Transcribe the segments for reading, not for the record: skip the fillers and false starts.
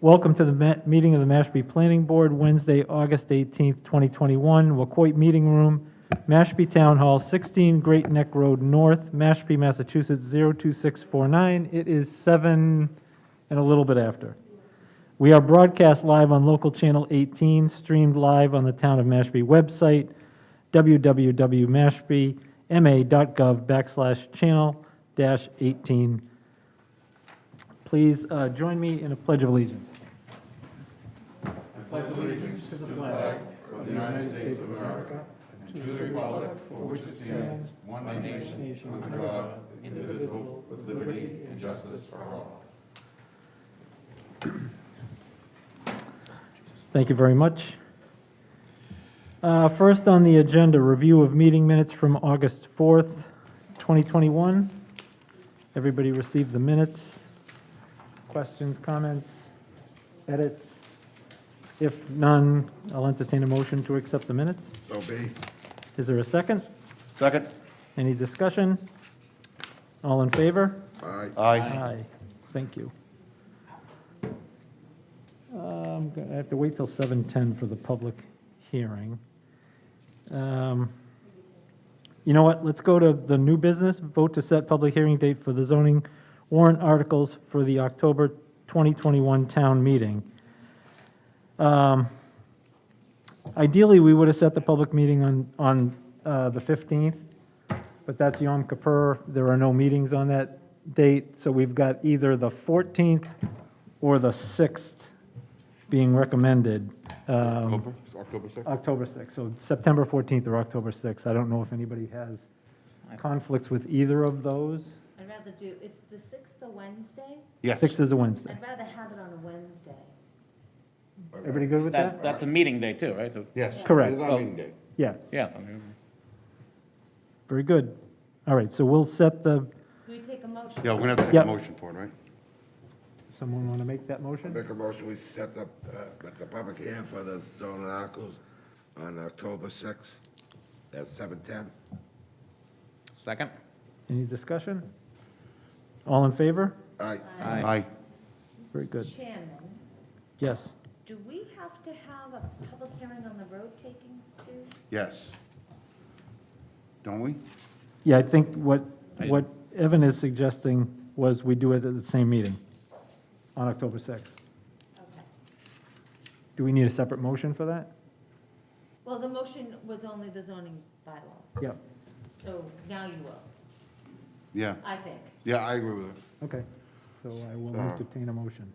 Welcome to the meeting of the Mashpee Planning Board, Wednesday, August 18th, 2021, Wacoit Meeting Room, Mashpee Town Hall, 16 Great Neck Road North, Mashpee, Massachusetts, 02649. It is 7 and a little bit after. We are broadcast live on local channel 18, streamed live on the Town of Mashpee website, www.mashpee.gov/channel-18. Please join me in a pledge of allegiance. I pledge allegiance to the flag of the United States of America, and to the republic for which it stands, one nation, under God, indivisible, with liberty and justice for all. Thank you very much. First on the agenda, review of meeting minutes from August 4th, 2021. Everybody received the minutes? Questions, comments, edits? If none, I'll entertain a motion to accept the minutes. So be. Is there a second? Second. Any discussion? All in favor? Aye. Aye. Thank you. I'm going to have to wait till 7:10 for the public hearing. You know what, let's go to the new business, vote to set public hearing date for the zoning warrant articles for the October 2021 town meeting. Ideally, we would have set the public meeting on the 15th, but that's Yom Kippur. There are no meetings on that date, so we've got either the 14th or the 6th being recommended. October 6th? October 6th, so September 14th or October 6th. I don't know if anybody has conflicts with either of those. I'd rather do, is the 6th a Wednesday? Yes. 6th is a Wednesday. I'd rather have it on a Wednesday. Everybody good with that? That's a meeting day too, right? So- Yes. Correct. It is our meeting day. Yeah, Yeah. I mean, very good. All right, so we'll set the, Can we take a motion? Yeah, we're gonna have to take Yep. a motion for it, right? someone want to make that motion? Make a motion, we set up, with the public hearing for the zoning articles on October 6th at 7:10. Second? Any discussion? All in favor? Aye. Aye. Very good. Chairman, Yes. do we have to have a public hearing on the road takings too? Yes. Don't we? Yeah, I think what Evan is suggesting was we do it at the same meeting on October 6th. Okay. Do we need a separate motion for that? Well, the motion was only the zoning bylaws, Yep. so now you will, Yeah. I think. Yeah, I agree with it. Okay, so I will Uh, entertain a motion.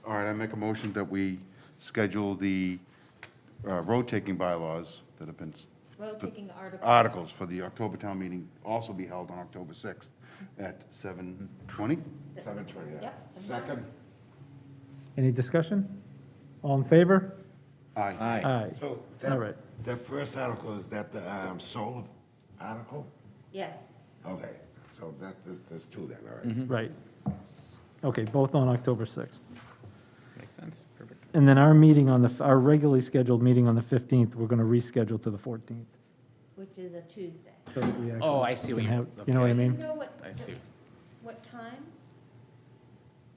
All right, I make a motion that we schedule the road-taking bylaws that have been Road taking article. articles for the October town meeting also be held on October 6th at 7:20? 7:20, yeah. Yep. Second. Any discussion? All in favor? Aye. Aye. So All right. the first article, is that the solar article? Yes, Okay, so there's two then, all right. Right. Okay, both on October 6th. Makes sense. Perfect. And then our meeting on our regularly scheduled meeting on the 15th, we're going to reschedule to the 14th. which is a Tuesday. So that we Oh, actually I see what can you have- mean. You know what I Okay. Do you mean? know I see. what time?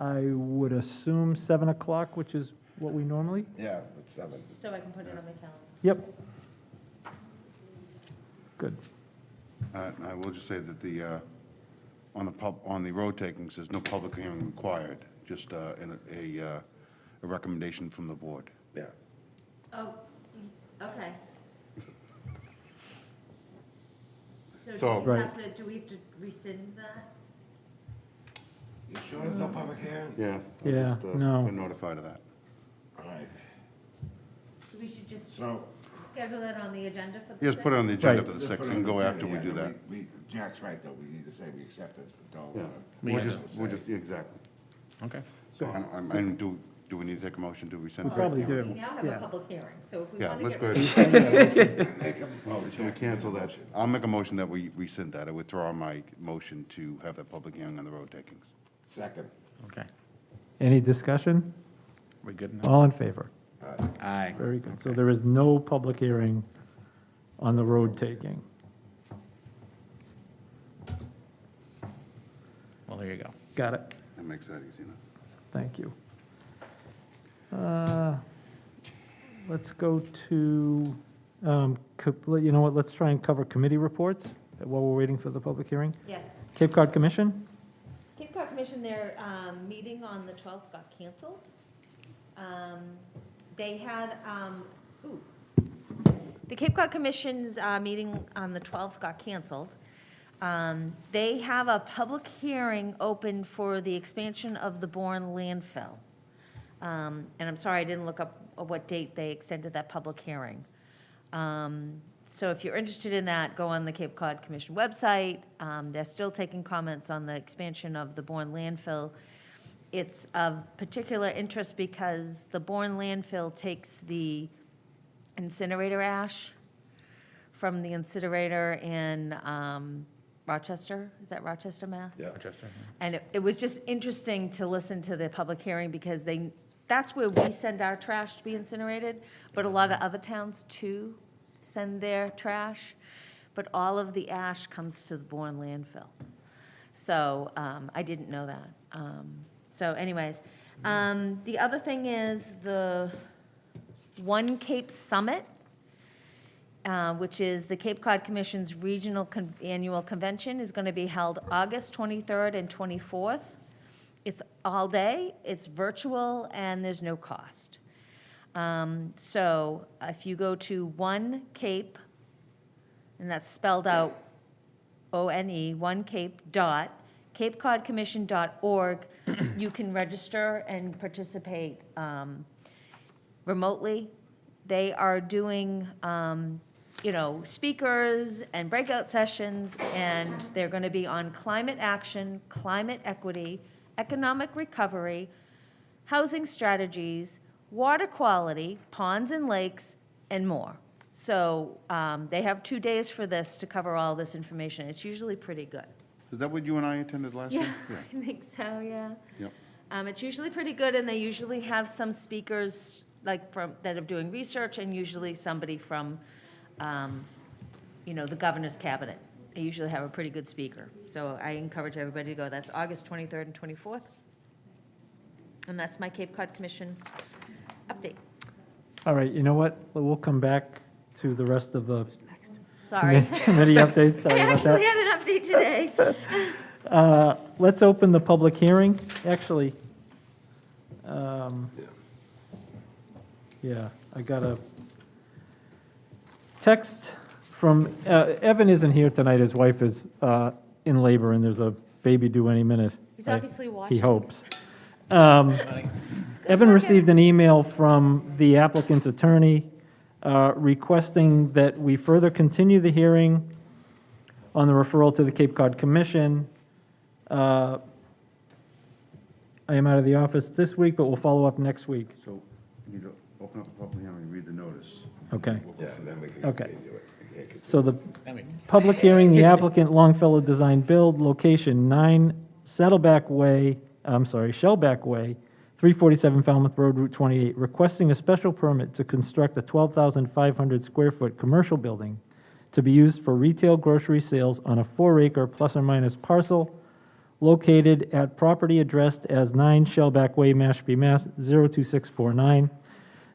I would assume 7 o'clock, which is what we normally? Yeah, it's 7. So I can put it on my calendar. Yep. Good. I will just say that on the road takings, there's no public hearing required, just a recommendation from the board. Yeah. Oh, okay. So- So do we Right. have to, do we have to rescind that? You sure there's no public hearing? Yeah. Yeah, no. Been notified of that. All right. So we should just So- schedule that on the agenda for the Just put it on the agenda Right. for the 6th and go after we do that. Jack's right, though, we need to say we accept it, don't. Yeah, We we'll gotta just, exactly. Okay. So, and do we need to take a motion to rescind? We probably do. We now have Yeah. a public hearing, so if we Yeah, want to let's get go rid of ahead. Make a motion. Should we cancel that? I'll make a motion that we rescind that. I withdraw my motion to have that public hearing on the road takings. Second. Okay. Any discussion? We good now? All in favor? Aye. Very good. So there is no public hearing on the road taking. Well, there you go. Got it. That makes that easy enough. Thank you. Let's go to, you know what, let's try and cover committee reports while we're waiting for the public hearing. Yes. Cape Cod Commission? Cape Cod Commission, their meeting on the 12th got canceled. They had, the Cape Cod Commission's meeting on the 12th got canceled. They have a public hearing open for the expansion of the Bourne landfill. And I'm sorry, I didn't look up what date they extended that public hearing. So if you're interested in that, go on the Cape Cod Commission website. They're still taking comments on the expansion of the Bourne landfill. It's of particular interest because the Bourne landfill takes the incinerator ash from the incinerator in Rochester. Is that Rochester, Mass? Yeah. Rochester. And it was just interesting to listen to the public hearing because that's where we send our trash to be incinerated, but a lot of other towns too send their trash, but all of the ash comes to the Bourne landfill. So I didn't know that. So anyways, the other thing is the One Cape Summit, which is the Cape Cod Commission's regional annual convention, is going to be held August 23rd and 24th. It's all day, it's virtual, and there's no cost. So if you go to One Cape, and that's spelled out O-N-E, CapeCodCommission.org, you can register and participate remotely. They are doing, speakers and breakout sessions, and they're going to be on climate action, climate equity, economic recovery, housing strategies, water quality, ponds and lakes, and more. So they have 2 days for this to cover all this information. It's usually pretty good. Is that what you and I attended last year? I think so, yeah. Yep. It's usually pretty good, and they usually have some speakers that are doing research, and usually somebody from, the governor's cabinet. They usually have a pretty good speaker. So I encourage everybody to go. That's August 23rd and 24th. And that's my Cape Cod Commission update. All right, you know what? We'll come back to the rest of the Sorry. committee updates. Sorry I about actually that. had an update today. Let's open the public hearing. Actually, yeah, I got a text from, Evan isn't here tonight. His wife is in labor, and there's a baby due any minute. He's obviously watching. He hopes. Evan received an email from the applicant's attorney requesting that we further continue the hearing on the referral to the Cape Cod Commission. I am out of the office this week, but we'll follow up next week. So you need to open up a public hearing and read the notice. Okay. Yeah, and then we can Okay. continue it. We can't continue. So the Then we- public hearing, the applicant Longfellow Design Build, location 9 Shellback Way, 347 Falmouth Road, Route 28, requesting a special permit to construct a 12,500 square foot commercial building to be used for retail grocery sales on a 4-acre plus or minus parcel located at property addressed as 9 Shellback Way, Mashpee, Mass. 02649.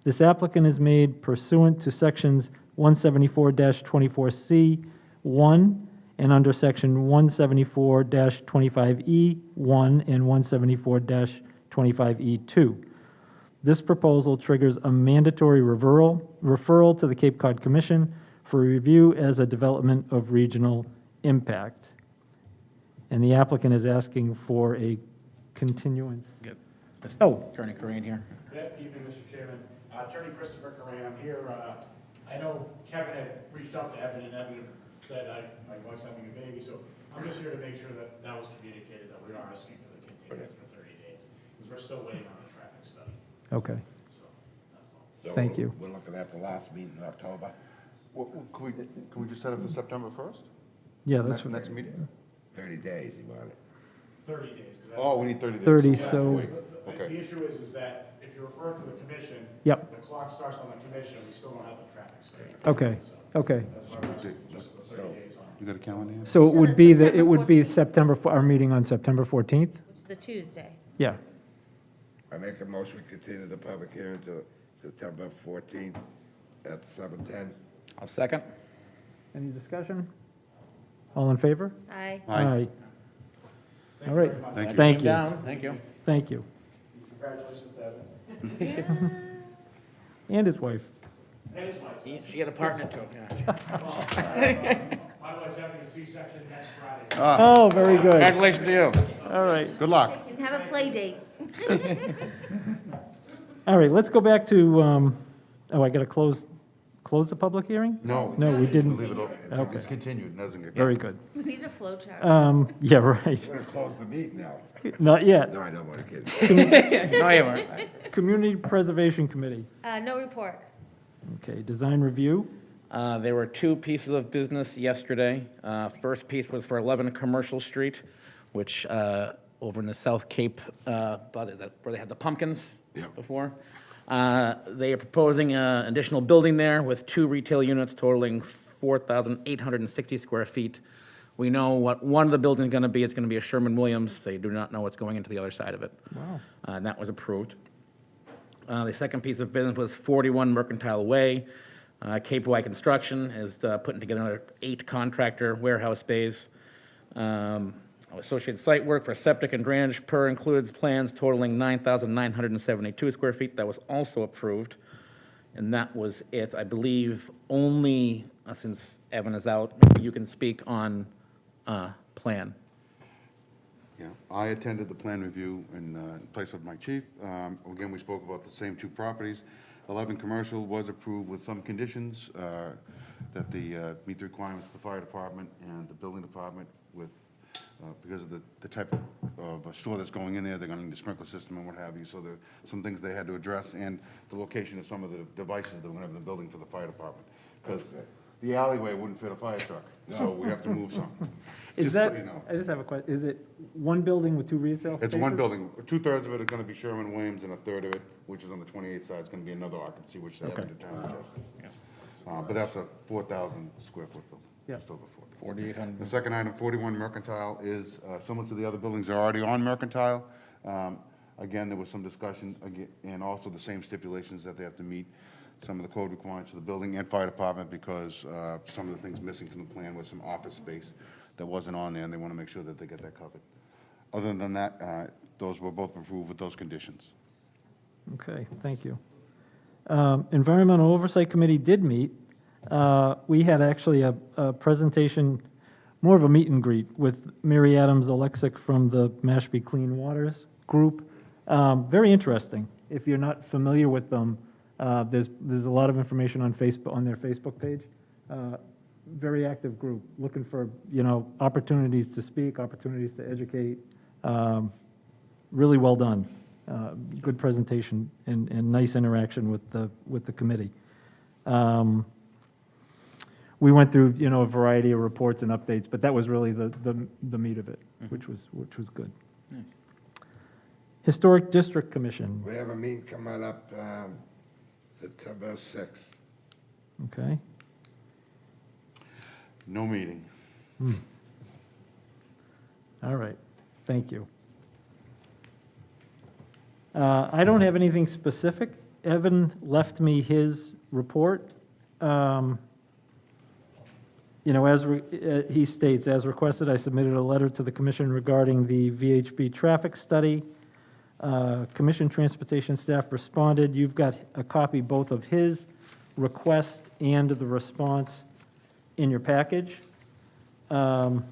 This applicant is made pursuant to sections 174-24C1 and under section 174-25E1 and 174-25E2. This proposal triggers a mandatory referral to the Cape Cod Commission for review as a development of regional impact. And the applicant is asking for a continuance. Get this Oh. Attorney Corain here. Good evening, Mr. Chairman. Attorney Christopher Corain, I'm here. I know Kevin had reached out to Evan, and Evan said my wife's having a baby, so I'm just here to make sure that that was communicated, that we are asking for the continuance for 30 days, because we're still waiting on the traffic study, Okay, so that's all. So Thank you. We're looking at the last meeting in October, Well, can we just set it for September 1st? yeah, that's, Next meeting? 30 days, you want it. 30 days. 'Cause that- Oh, we need 30 days. 30, Yeah, so, Okay. The issue is that if you refer to the commission, Yep. the clock starts on the commission, we still don't have the traffic study. okay, okay. That's why we're asking for just the 30 days on. You got a calendar here? So it So would that's be, September it would be 14th. September, our meeting on September 14th? Which is the Tuesday. Yeah, I make a motion to continue the public hearing to September 14th at 7:10. I'll second. Any discussion? All in favor? Aye. Aye. All right, Thank you. thank Came you, down. Thank you. thank you. Congratulations to Evan. And his wife. And his wife. She had a partner too, yeah. My wife's having a C-section next Friday. Oh, very good. Congratulations to you. All right. Good luck. And have a play date. All right, let's go back to, I got to close the public hearing? No. No, we didn't. Leave it open. Okay. It's continued, it doesn't get. Very good. We need a flow chart. Yeah, right. We're gonna close the meeting now. Not yet. No, I don't want to kid. No, you weren't. Community Preservation Committee. No report. Okay, design review. There were two pieces of business yesterday. First piece was for 11 Commercial Street, which, over in the South Cape, but is that where they had the pumpkins Yep. before? They are proposing an additional building there with 2 retail units totaling 4,860 square feet. We know what one of the buildings is going to be. It's going to be a Sherman-Williams. They do not know what's going into the other side of it. Wow. And that was approved. The second piece of business was 41 Mercantile Way. Cape Y Construction is putting together another 8 contractor warehouse bays. Associated site work for septic and drainage per included plans totaling 9,972 square feet. That was also approved. And that was it. I believe only, since Evan is out, maybe you can speak on plan. Yeah, I attended the plan review in place of my chief. Again, we spoke about the same 2 properties. 11 Commercial was approved with some conditions that meet the requirements of the fire department and the building department with, because of the type of store that's going in there, they're going to need a sprinkler system and what have you. So there are some things they had to address, and the location of some of the devices that we're going to have in the building for the fire department. Because the alleyway wouldn't fit a fire truck, so we have to move some. Is Just so that, you know. I just have a question, is it one building with 2 retail spaces? It's one building. 2/3 of it are going to be Sherman-Williams, and 1/3 of it, which is on the 28th side, is going to be another occupancy, which they haven't determined yet. But that's a 4,000 square foot building. Yeah. Just over 4,000. 4,800. The second item, 41 Mercantile, is similar to the other buildings that are already on Mercantile. Again, there was some discussion, and also the same stipulations that they have to meet some of the code requirements of the building and fire department, because some of the things missing from the plan was some office space that wasn't on there, and they want to make sure that they get that covered. Other than that, those were both approved with those conditions. Okay, thank you. Environmental Oversight Committee did meet. We had actually a presentation, more of a meet and greet, with Mary Adams Alexic from the Mashpee Clean Waters Group. Very interesting. If you're not familiar with them, there's a lot of information on Facebook, on their Facebook page. Very active group, looking for, opportunities to speak, opportunities to educate. Really well done. Good presentation and nice interaction with the committee. We went through, a variety of reports and updates, but that was really the meat of it, which was good. Historic District Commission, We have a meeting coming up September 6th. okay? No meeting. All right, thank you. I don't have anything specific. Evan left me his report. He states, as requested, I submitted a letter to the commission regarding the VHB traffic study. Commission transportation staff responded. You've got a copy both of his request and the response in your package. Evan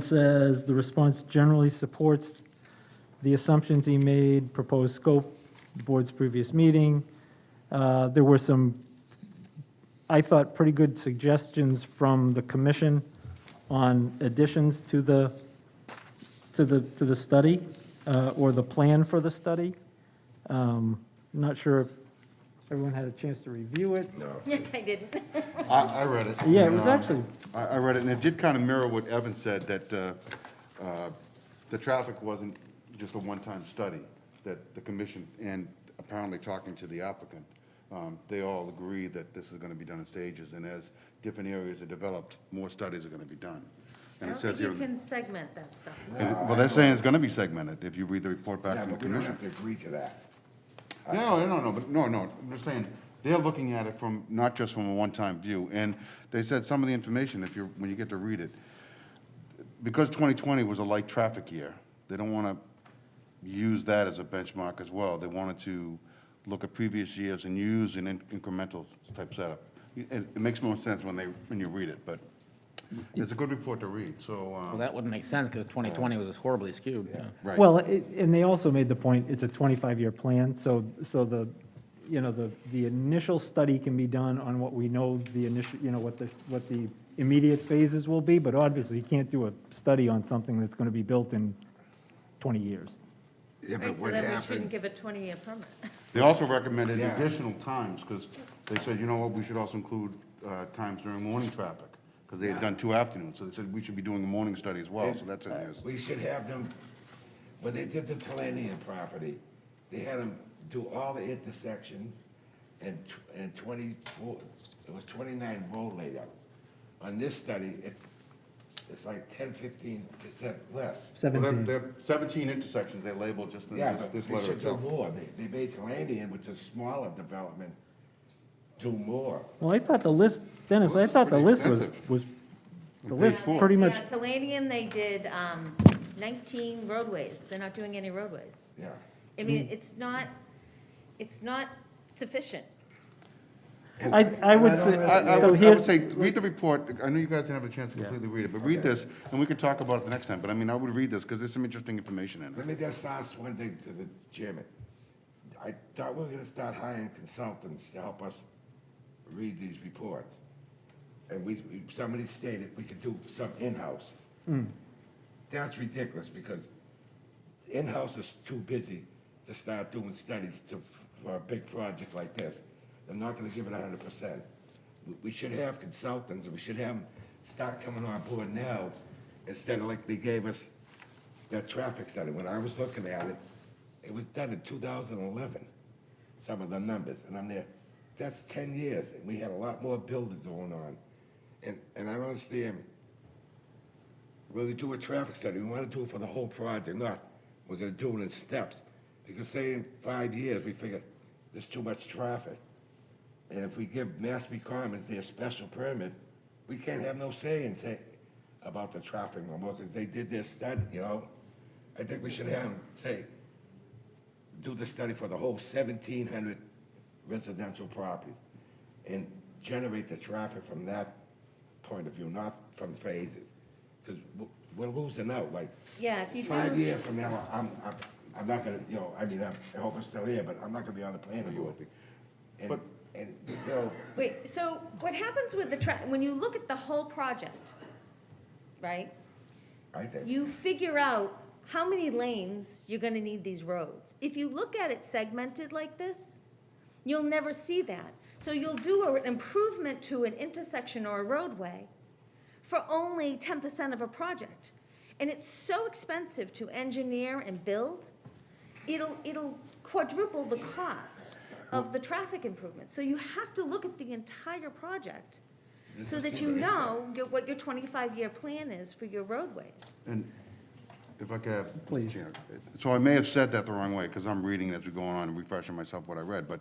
says the response generally supports the assumptions he made, proposed scope, the board's previous meeting. There were some, I thought, pretty good suggestions from the commission on additions to the study, or the plan for the study. Not sure if everyone had a chance to review it. No. I didn't. I read it. Yeah, it was And, actually, I read it, and it did kind of mirror what Evan said, that the traffic wasn't just a one-time study, that the commission, and apparently talking to the applicant, they all agree that this is going to be done in stages, and as different areas are developed, more studies are going to be done. I And it don't says think here, you can segment that stuff. well, they're saying it's gonna be segmented if you read the report back Yeah, from the but we don't commission. have to agree to that. No, I'm just saying, they're looking at it from, not just from a one-time view, and they said some of the information, if you're, when you get to read it, because 2020 was a light traffic year, they don't want to use that as a benchmark as well. They wanted to look at previous years and use an incremental type setup. It makes more sense when you read it, but it's a good report to read, so, Well, that wouldn't make sense, because 2020 was horribly skewed. Yeah. right. Well, and they also made the point, it's a 25-year plan, so the, you know, the initial study can be done on what we know the initial, you know, what the immediate phases will be, but obviously you can't do a study on something that's going to be built in 20 years. Yeah, but Right, so what then we shouldn't happens, give a 20-year permit. They also recommended Yeah. additional times, because they said, you know what, we should also include times during morning traffic, because they had done 2 afternoons, so they said we should be doing a morning study as well, so that's in there. we should have them, when they did the Talanian property, they had them do all the intersections and 24, it was 29 road layouts. On this study, it's like 10-15% less. Well, 17. there are 17 intersections they labeled just in Yeah, this but this they letter should do itself. more. They made Talanian, which is a smaller development, do more. Well, I thought the list, Dennis, I List is thought the pretty list extensive. was, the Page list 4. pretty much, Yeah, Talanian, they did 19 roadways. They're not doing any roadways. Yeah. I mean, it's not sufficient. I would say, I so would here's, say, read the report. I know you guys didn't have a chance to completely read it, but read this, and we could talk about it the next time. But I mean, I would read this, because there's some interesting information in Let it. me just ask one thing to the chairman. I thought we were gonna start hiring consultants to help us read these reports. And somebody stated we could do some in-house. That's ridiculous, because in-house is too busy to start doing studies for a big project like this. They're not gonna give it 100%. We should have consultants, and we should have them start coming on board now, instead of like they gave us that traffic study. When I was looking at it, it was done in 2011, some of the numbers, and I'm there, that's 10 years, and we had a lot more building going on. And I don't understand, when we do a traffic study, we wanna do it for the whole project, not, we're gonna do it in steps. Because say in 5 years, we figure there's too much traffic. And if we give Mashpee Commons their special permit, we can't have no say about the traffic no more, because they did their study, you know? I think we should have them say, do the study for the whole 1,700 residential properties, and generate the traffic from that point of view, not from phases. Because we're losing out, like, Yeah, if you 5 do, years from now, I'm not gonna, you know, I mean, I hope I'm still here, but I'm not gonna be on the planning board. But- And, you know, wait, so what happens with when you look at the whole project, right? I think. You figure out how many lanes you're gonna need these roads. If you look at it segmented like this, you'll never see that. So you'll do an improvement to an intersection or a roadway for only 10% of a project. And it's so expensive to engineer and build, it'll quadruple the cost of the traffic improvement. So you have to look at the entire project so that you know what your 25-year plan is for your roadways. And if I could have, Please. Chair, so I may have said that the wrong way, because I'm reading as we're going on and refreshing myself what I read, but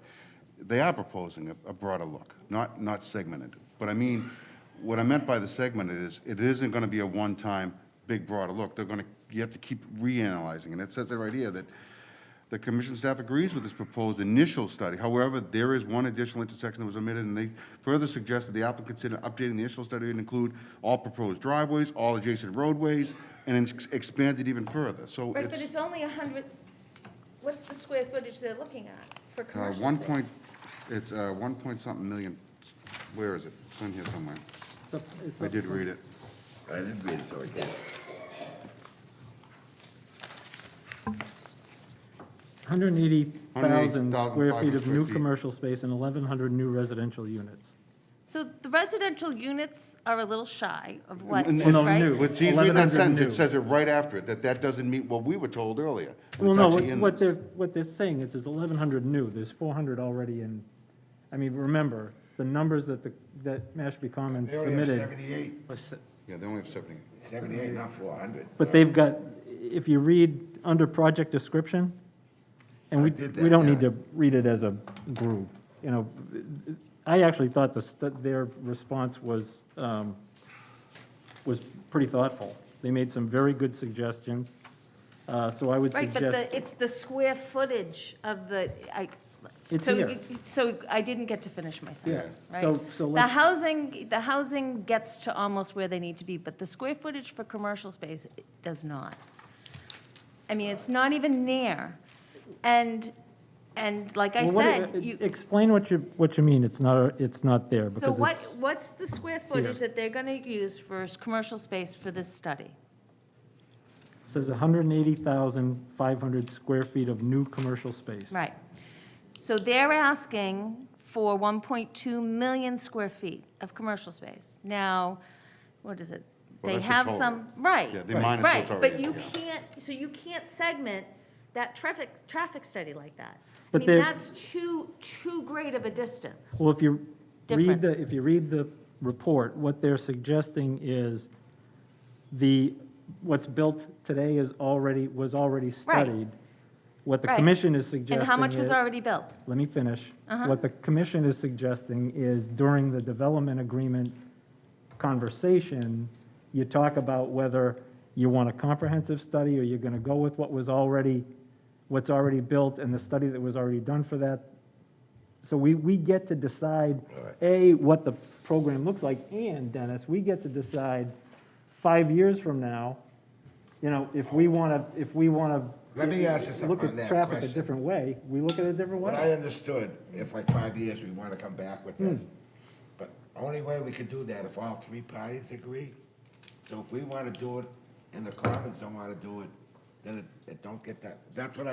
they are proposing a broader look, not segmented. But I mean, what I meant by the segmented is, it isn't gonna be a one-time, big, broader look. You have to keep reanalyzing, and it says it right here, that the commission staff agrees with this proposed initial study. However, there is one additional intersection that was omitted, and they further suggest that the applicant consider updating the initial study to include all proposed driveways, all adjacent roadways, and expand it even further. So Right, but it's only 100, what's the square footage they're looking at for commercial space? It's 1 point something million. Where is it? It's in here somewhere. it's I did read it. I didn't read it, so I can't. 180,000 square feet of 180,500 new feet. commercial space and 1,100 new residential units. So the residential units are a little shy of what, And- Well, no, right? new. But see, he's reading that 1,100 sentence, new. it says it right after it, that doesn't meet what we were told earlier. But Well, it's no, actually in what this. they're saying is 1,100 new, there's 400 already in, I mean, remember, the numbers that Mashpee Commons They only have submitted, 78. Yeah, they only have 70. 78, not 400. But they've got, if you read under project description, and I we, did we that, don't yeah. need to read it as a group, you know. I actually thought their response was pretty thoughtful. They made some very good suggestions, so I would Right, but suggest. it's the square footage of the, It's so, here. so I didn't get to finish my sentence, right? so The let's- housing gets to almost where they need to be, but the square footage for commercial space it does not. I mean, it's not even near. And like I Well, what- said, you, Explain what you mean, it's not there, so because it's. what's the square footage that they're gonna use for commercial space for this study? Says 180,500 square feet of new commercial space. Right. So they're asking for 1.2 million square feet of commercial space. Now, what is it? Well, They that's the have total. some, right. Yeah, they minus what's Right, but already- you yeah. can't, so you can't segment that traffic study like that. I But mean, they're- that's too great of a distance. Well, if you read Difference. the report, what they're suggesting is what's built today was already studied. What the Right. commission is suggesting And how much was is- already built? Let me finish. Uh-huh. What the commission is suggesting is during the development agreement conversation, you talk about whether you want a comprehensive study or you're gonna go with what's already built and the study that was already done for that. So we get to decide, A, what the program looks like, and Dennis, we get to decide 5 years from now, you know, if we wanna Let me ask you something look on at that traffic a question. different way, we look at it a different What way. I understood, if like 5 years, we want to come back with this, but only way we could do that if all three parties agree. So if we want to do it and the Commons don't want to do it, then it don't get that, that's what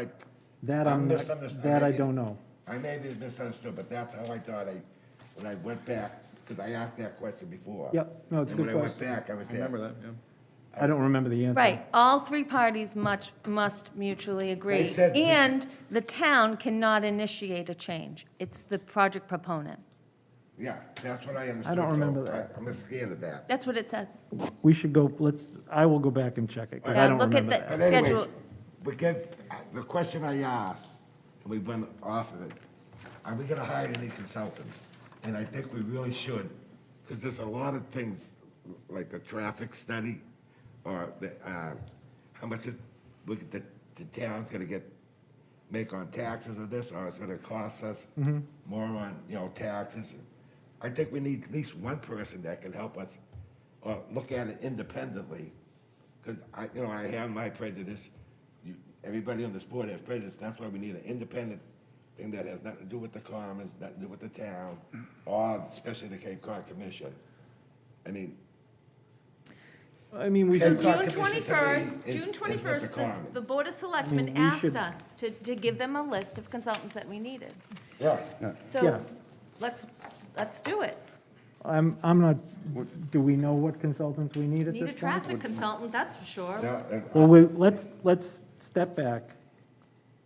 That I'm I'm, misunderstood. that I Maybe- don't know. I may be misunderstood, but that's how I thought when I went back, because I asked that question before. Yep, no, it's a And good when I went question. back, I was I there. remember that, yeah. I don't remember the answer. Right, all three parties must mutually agree. said- And the town cannot initiate a change. It's the project proponent. Yeah, that's what I understood. don't so remember that. I'm scared of that. That's what it says. We should go, I will go back and check it, because I Yeah, don't look at remember the- that. But anyways, Schedule- we get, the question I asked, and we went off of it, are we gonna hire any consultants? And I think we really should, because there's a lot of things, like the traffic study, or how much the town's gonna make on taxes of this, or it's gonna cost us more on, taxes. I think we need at least one person that can help us, or look at it independently. Because I have my prejudice, everybody on this board has prejudice, that's why we need an independent thing that has nothing to do with the Commons, nothing to do with the town, or especially the Cape Cod Commission. I mean, We So should, Cape Cod June Commission to me 21st, is- June is with 21st, the Commons. the Board of Selectmen we asked should- us to give them a list of consultants that we needed. yeah, Yeah. So let's do it. I'm not, do we know what consultants we need at Need a this point? traffic consultant, that's for sure. Well, let's step back,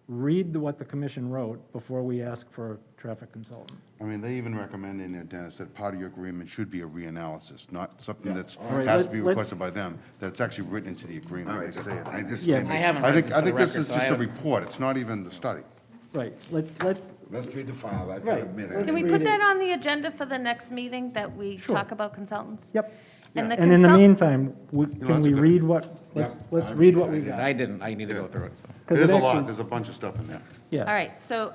read what the commission wrote before we ask for a traffic consultant. I mean, they even recommend in there, Dennis, that part of your agreement should be a reanalysis, not something Yeah. that's, right, has to be let's- requested by them, that it's actually written into the all agreement, right, they say it. I just. Yeah. I haven't I read think, this I for the think this record, is so just I a haven't- report, it's not even the study. Right, let's, Let's read the file, I Right. gotta admit. Let's Can we read put it. that on the agenda for the next meeting, that we Sure. talk about consultants? yep. And the And in the consult- meantime, can that's we a good- read let's I read what read we it, I got. I didn't, I need to go through it, so. 'Cause There's it a lot, actually- there's a bunch of stuff in there. Yeah. All right, so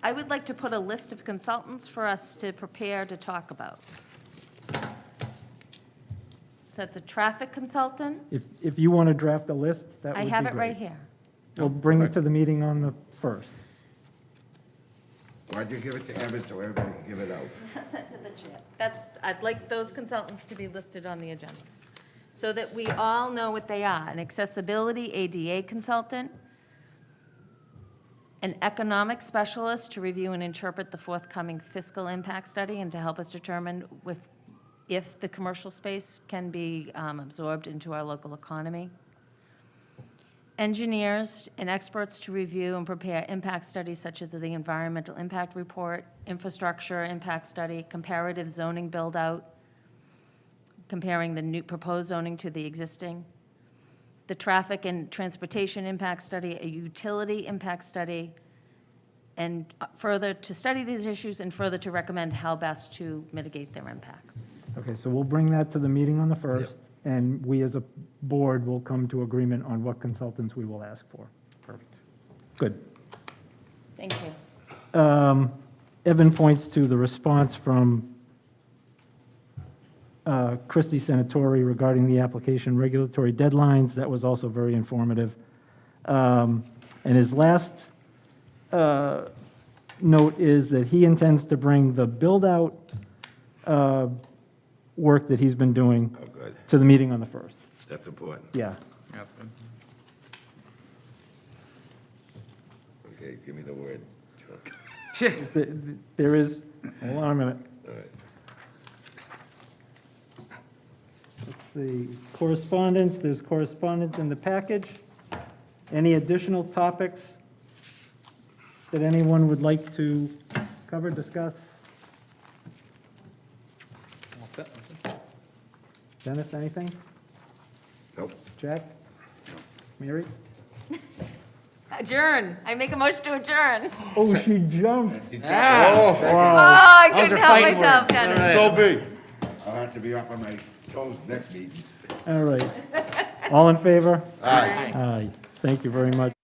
I would like to put a list of consultants for us to prepare to talk about. So that's a traffic consultant. If you want to draft a list, that would I be have it right great. here. We'll bring it to the meeting on the 1st. Why'd you give it to Evan so everybody can give it out? Sent to the chair. I'd like those consultants to be listed on the agenda, so that we all know what they are. An accessibility ADA consultant, an economic specialist to review and interpret the forthcoming fiscal impact study and to help us determine if the commercial space can be absorbed into our local economy. Engineers and experts to review and prepare impact studies such as the environmental impact report, infrastructure impact study, comparative zoning build-out, comparing the new proposed zoning to the existing, the traffic and transportation impact study, a utility impact study, and further to study these issues and further to recommend how best to mitigate their impacts. Okay, so we'll bring that to the meeting on the 1st, and we as a board will come to agreement on what consultants we will ask for. Perfect. Good. Thank you. Evan points to the response from Christie Senatori regarding the application regulatory deadlines. That was also very informative. And his last note is that he intends to bring the build-out work that he's been doing Oh, good. to the meeting on the 1st. That's important. Yeah. That's good. Okay, give me the word. There is, hold on a minute. All right. Let's see, correspondence, there's correspondence in the package. Any additional topics that anyone would like to cover, discuss? All set. Dennis, anything? Nope. Jack? Mary? Adjourn. I make a motion to adjourn. Oh, she jumped. Oh, I Those couldn't are help fighting myself, words. Dennis. All right. So be. I'll have to be up on my toes next meeting. All right. All in favor? Aye. Aye. Thank you very much.